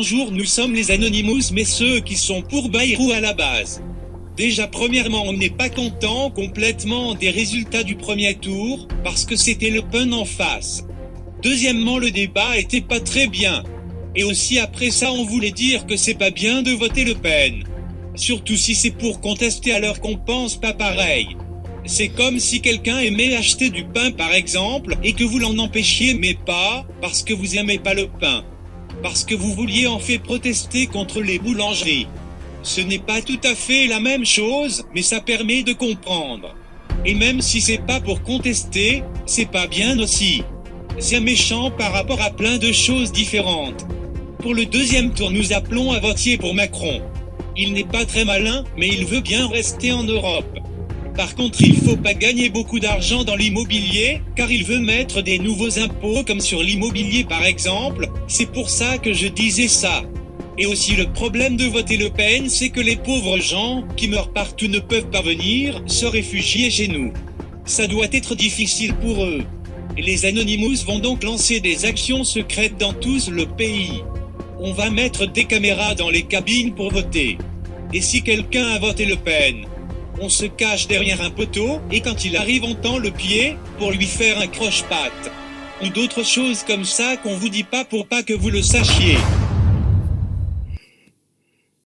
bonjour, nous sommes les Anonymous, mais ceux qui sont pour Bayrou à la base. Déjà premièrement, on n'est pas content complètement des résultats du premier tour, parce que c'était Le Pen en face. Deuxièmement, le débat était pas très bien. Et aussi après ça, on voulait dire que c'est pas bien de voter Le Pen. Surtout si c'est pour contester alors qu'on pense pas pareil. C'est comme si quelqu'un aimait acheter du pain par exemple, et que vous l'en empêchiez mais pas, parce que vous aimez pas le pain. Parce que vous vouliez en fait protester contre les boulangeries. Ce n'est pas tout à fait la même chose, mais ça permet de comprendre. Et même si c'est pas pour contester, c'est pas bien aussi. C'est méchant par rapport à plein de choses différentes. Pour le deuxième tour, nous appelons à voter pour Macron. Il n'est pas très malin, mais il veut bien rester en Europe. Par contre, il faut pas gagner beaucoup d'argent dans l'immobilier, car il veut mettre des nouveaux impôts comme sur l'immobilier par exemple, c'est pour ça que je disais ça. Et aussi le problème de voter Le Pen, c'est que les pauvres gens, qui meurent partout ne peuvent pas venir, se réfugier chez nous. Ça doit être difficile pour eux. Et les Anonymous vont donc lancer des actions secrètes dans tout le pays. On va mettre des caméras dans les cabines pour voter. Et si quelqu'un a voté Le Pen, on se cache derrière un poteau, et quand il arrive on tend le pied, pour lui faire un croche-patte. Ou d'autres choses comme ça qu'on vous dit pas pour pas que vous le sachiez.